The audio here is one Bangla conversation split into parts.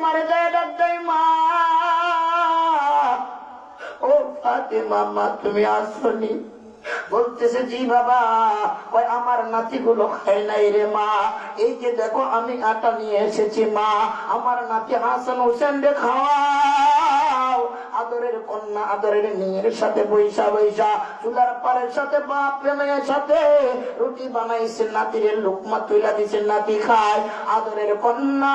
মারে যায় ডাক দেয়, মা ও ফাতেমা, মা তুমি আসনি? বলতেছে, জি বাবা। ওই আমার নাতিগুলো খায় নাই রে মা, এই যে দেখো আমি আটা নিয়ে এসেছি মা, আমার নাতি হাসান হোসেন রে খাওয়াও। আদরের কন্যা আদরের মেয়ের সাথে বৈশা বৈশা চুলার পাড়ের সাথে বাপ মেয়ের সাথে রুটি বানাইছে, নাতির লুকমা তুইলা দিছে, নাতি খায়। আদরের কন্যা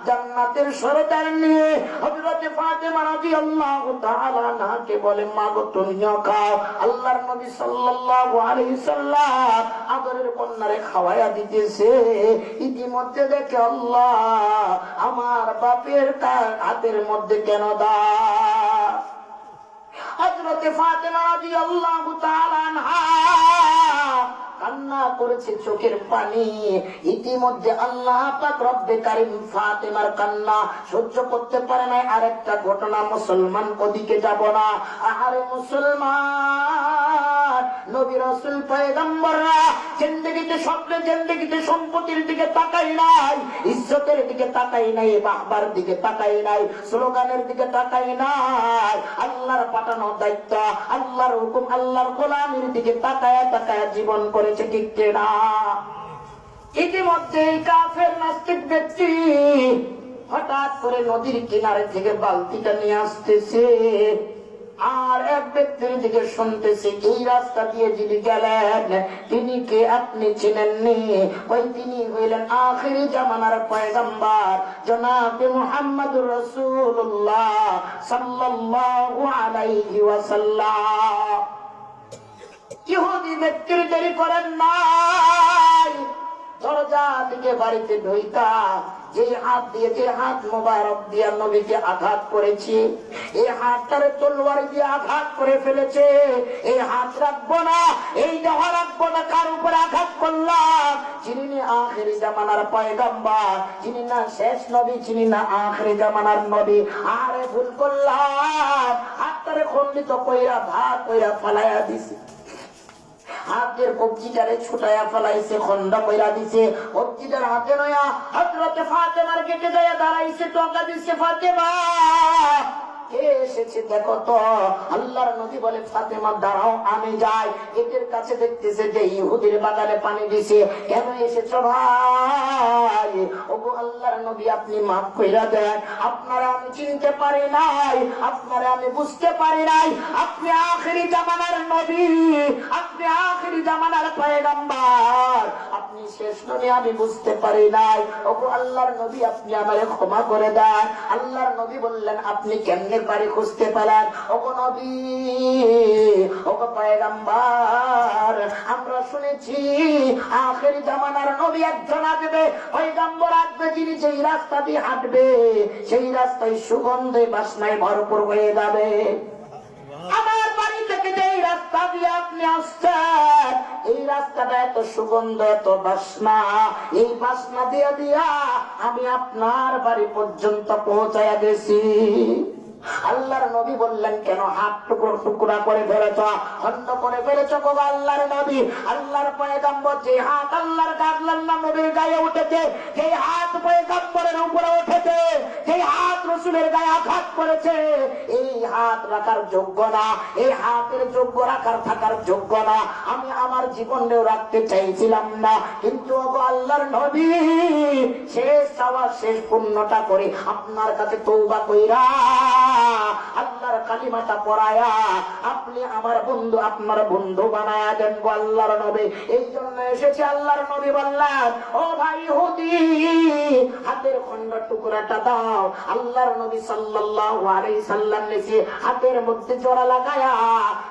জান্নাতের সরদার নিয়ে হযরত ফাতেমা রাদিয়াল্লাহু তাআলা আনহাকে বলে, মা গো তুমিও খাও। আল্লাহর নবী সাল্লাল্লাহু আলাইহি সাল্লাম আদরের কন্যারে খাওয়ায়া দিতেছে। ইতিমধ্যে দেখে আল্লাহ, আমার বাপের হাতের মধ্যে কেন দা? হযরত ফাতেমা রাদিয়াল্লাহু তাআলা আনহা কান্না করেছে, চোখের পানি। ইতিমধ্যে আল্লাহ পাক রব্বে কারীম ফাতেমার কান্না সহ্য করতে পারে নাই। আরেকটা ঘটনা, মুসলমান ওদিকে যাব না। আহারে মুসলমান, নবী রাসূল পয়গম্বররা জিন্দেগিতে স্বপ্নে জিন্দেগিতে সম্পত্তির দিকে তাকাই নাই, ইজ্জতের দিকে তাকাই নাই, বাহবার দিকে তাকাই নাই, স্লোগানের দিকে তাকাই নাই। আল্লাহর পাঠানো দায়িত্ব, আল্লাহর হুকুম, আল্লাহর গোলামির দিকে তাকায়া তাকায়া জীবন করেছে, ঠিক না? ইতিমধ্যে কাফের নাস্তিক ব্যক্তি হঠাৎ করে নদীর কিনারে থেকে বালতিটা নিয়ে আসতেছে, আর এক ব্যক্তির দিকে শুনতেছে, এই রাস্তা দিয়ে যিনি গেলেন তিনি কে আপনি চিনেননি? ওই তিনি হইলেন আখিরি জামানার পয়গম্বর জনাবে মুহাম্মদুর রাসূলুল্লাহ সাল্লাল্লাহু আলাইহি ওয়াসাল্লাম। ইহুদি ব্যক্তির দেরি করেন নাই, দরজা দিকে বাড়িতে ঢুইকা যে হাত দিয়ে, যে হাত মোবারক দিয়ে নবীকে আঘাত করেছি, এই হাতটারে তলোয়ার দিয়ে আঘাত করে ফেলেছে। এই হাত রাখবো না, এই দেহ রাখবো না। কার উপরে আঘাত করলাম? যিনি না আখিরি জামানার পয়গম্বর, যিনি না শেষ নবী, যিনি না আখিরি জামানার নবী। আরে ভুল করলাম, হাতটারে খন্ডিত কইরা ভাত কইরা ফালাইয়া দিছি, হাতের কবজিটারে ছুটাইয়া ফেলাইছে, খন্ডা কইরা দিছে। কবজিটার হাতে নয়া হযরত ফাতেমার গেটে যায় দাঁড়াইছে, টাকা দিচ্ছে, ফাতেমা কে এসেছে দেখো তো। আল্লাহর নবী বলে, ফাতেমা দাঁড়াও আমি যাই। গেটের কাছে দেখতেছে যে ইহুদির বাগানে পানি দিছে। কেন এসেছো ভাই? ওগো আল্লাহর নবী, আপনি মাফ কইরা দেন, আপনারা আমি চিনতে পারি নাই, আপনারা আমি বুঝতে পারি নাই, আপনি আখিরি জামানার নবী, আপনি আখিরি জামানার পয়গম্বর, আপনি শেষ নবী, আমি বুঝতে পারি নাই। ওগো আল্লাহর নবী, আপনি আমারে ক্ষমা করে দেন। আল্লাহর নবী বললেন, আপনি কেমনে পারি খুঁজতে পারেন? ওগো নবী, ওগো পয়গম্বর, আমরা শুনেছি আখিরি জামানার নবী একজন আসবে, পয়গম্বর আসবে, যিনি যেই রাস্তা দিয়ে হাঁটবে সেই রাস্তায় সুগন্ধে বাসনায় ভরপুর হয়ে যাবে। আমার বাড়ি থেকে যে রাস্তা দিয়ে আপনি আসছেন, এই রাস্তাটা এত সুগন্ধ, এত বাসনা, এই বাসনা দিয়া দিয়া আমি আপনার বাড়ি পর্যন্ত পৌঁছায়া গেছি। আল্লাহর নবী বললেন, কেন হাত টুকরো টুকরা করে ফেলেছ, খন্ড করে ফেলেছ গো আল্লাহর নবী? আল্লাহর পয়গম্বর যে হাত আল্লাহর নবীর গায়ে উঠেছে, যে হাত পয়গম্বরের উপরে উঠেছে, যে হাত রাসূলের গায়ে আঘাত করেছে, এই হাত রাখার যোগ্য না, এই হাতের যোগ্য রাখার থাকার যোগ্য না। আমি আমার জীবনেও রাখতে চাইছিলাম না, কিন্তু আল্লাহর নবী শেষ চাওয়া শেষ পুণ্যটা করে আপনার কাছে তওবা কইরা আল্লাহর কালিমাটা পড়ায়া আপনি আমার বন্ধু, আপনার বন্ধু বানায়া দেন গো আল্লাহর নবী। এই জন্য এসেছে। আল্লাহর নবী বললেন, ও ভাই ইহুদি, হাতের খন্ড টুকরাটা দাও। আল্লাহর নবী সাল্লাল্লাহু আলাইহি সাল্লাম নিচে হাতের মধ্যে জোড়া লাগায়া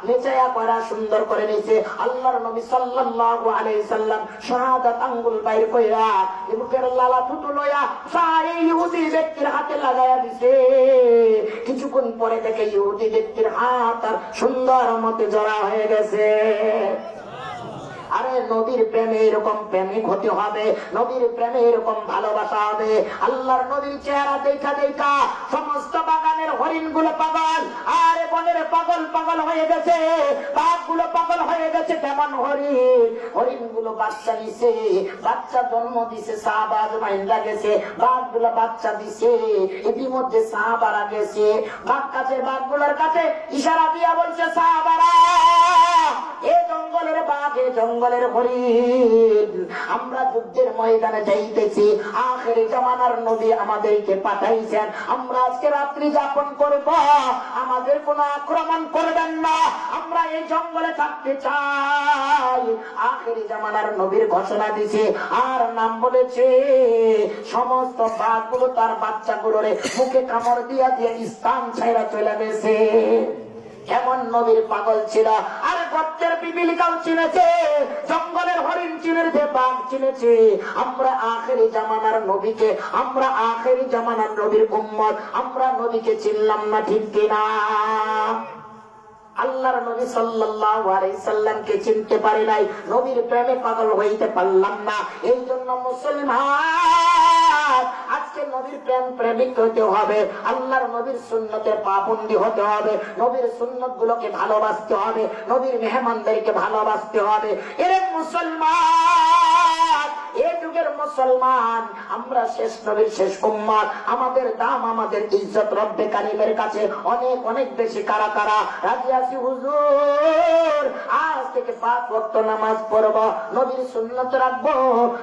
নেচায়া করা সুন্দর করে নিচে আল্লাহর নবী সাল্লাল্লাহু আলাইহি সাল্লাম শাহাদাত আঙ্গুল বাইর কইরা মুখের লালা থুতু লয়া সারে ইহুদি ব্যক্তির হাতে লাগায়া দিছে। কিছুক্ষণ পরে দেখে ইহুদি ব্যক্তির হাত আর সুন্দর মতে জড়া হয়ে গেছে। আরে নবীর প্রেমে এরকম প্রেমিক হতে হবে, নবীর প্রেমে এরকম ভালোবাসা হবে। আল্লাহর নবীর চেহারা দেখা দেখা সমস্ত বাগানের হরিণ গুলো পাগল, আর বনের পাগল পাগল হয়ে গেছে, বাঘ গুলো পাগল হয়ে গেছে। কেমন হরিণ? হরিণ গুলো বাচ্চা দিছে, বাচ্চা জন্ম দিছে, সাহাবাজ মাইন্দা গেছে। বাঘ গুলো বাচ্চা দিছে, ইতিমধ্যে সাহাবারা গেছে। বাঘ কাছে, বাঘ গুলোর কাছে ইশারা দিয়া বলছে, সাহাবারা এ জঙ্গলের বাঘ, এ জঙ্গলের হরিণ, আমরা যুদ্ধের ময়দানে যাইতেছি। আখেরি জামানার নবী আমাদেরকে পাঠাইছেন, আমরা আজকে রাত্রি যাপন করব, আমাদের কোনো আক্রমণ করবেন না, আমরা এই জঙ্গলে থাকতে চাই। আখেরি জামানার নবীর ঘোষণা দিছে, আর নাম বলেছে। সমস্ত বাঘগুলো তার বাচ্চাগুলোরে মুখে কামড় দিয়া দিয়ে স্থান ছাইরা চলে গেছে। এমন নবীর পাগল ছিল। আর গর্তের পিপিলিকাও চিনেছে, জঙ্গলের হরিণ চিনেছে, বাঘ চিনেছে। আমরা আখেরি জামানার নবীকে, আমরা আখেরি জামানার নবীর উম্মত, আমরা নবীকে চিনলাম না, ঠিক কিনা? আল্লাহর নবী সাল্লাল্লাহু আলাইহি সাল্লামকে চিনতে পারি নাই, নবীর প্রেমে পাগল হইতে পারলাম না। এই জন্য মুসলমান আজকে নবীর প্রেম প্রেমিক হতে হবে, আল্লাহর নবীর সুন্নতের পাবন্দি হতে হবে, নবীর সুন্নত গুলোকে ভালোবাসতে হবে, নবীর মেহমানদেরকে ভালোবাসতে হবে। এর মুসলমান, এই যুগের মুসলমান, আমরা শেষ নবীর শেষ উম্মত। আমাদের দাম, আমাদের ইজ্জত রব্বে কারিমের কাছে অনেক অনেক বেশি। কারা কারা রাজি আছি? হুজুর আজ থেকে 5 ওয়াক্ত নামাজ পড়ব, নবীর সুন্নত রাখবো,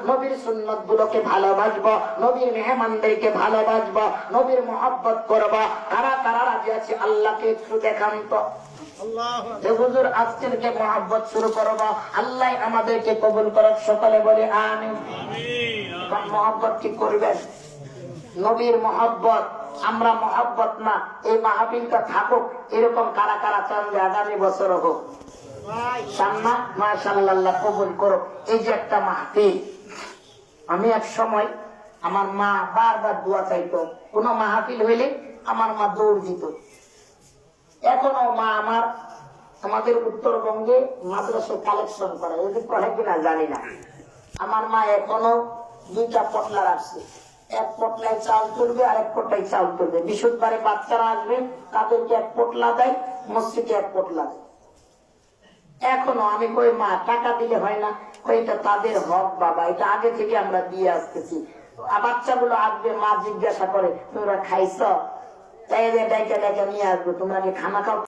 নবীর সুন্নত গুলোকে ভালোবাসবো, নবীর মেহমানদেরকে ভালোবাসবো, নবীর মহব্বত করব। কারা কারা রাজি আছে? আল্লাহকে একটু দেখান তো। হুজুর আজ থেকে মহব্বত শুরু করব, আল্লাহ আমাদেরকে কবুল করুক। সকলে বলে আমিন। মহব্বত কি করবেন? নবীর মহব্বত, আমরা মহব্বত না, এই মাহফিলটা থাকুক। এরকম কারা কারা চান যে আগামী বছর হোক? সামনা মাশাআল্লাহ কবুল করুক। এই যে একটা মাহফিল, আমি এক সময় আমার মা বারবার দোয়া চাইতো, কোন মাহফিল হইলে আমার মা দৌড় দিত। এখনো মা আমার আমাদের উত্তরবঙ্গে মাদ্রাসা কালেকশন করে, যদি করে কিনা জানি না। আমার মা এখনো 2টা পটলা রাখছে, এক পটলায় চাল তুলবে আর এক পটলায় চাল তুলবে। বৃহস্পতিবারে বাচ্চারা আসবে, তাদেরকে 1 পটলা দেয়, মসজিদে 1 পটলা দেয়। এখনো আমি কই মা টাকা দিলে হয় না? এটা তাদের হক বাবা, এটা আগে থেকে আমরা দিয়ে আসতেছি। বাচ্চাগুলো আসবে, মা জিজ্ঞাসা করে তোমরা খাইছ? তাই ডাইকা ডাইকা নিয়ে আসবো, তোমরা কি খানা খাও?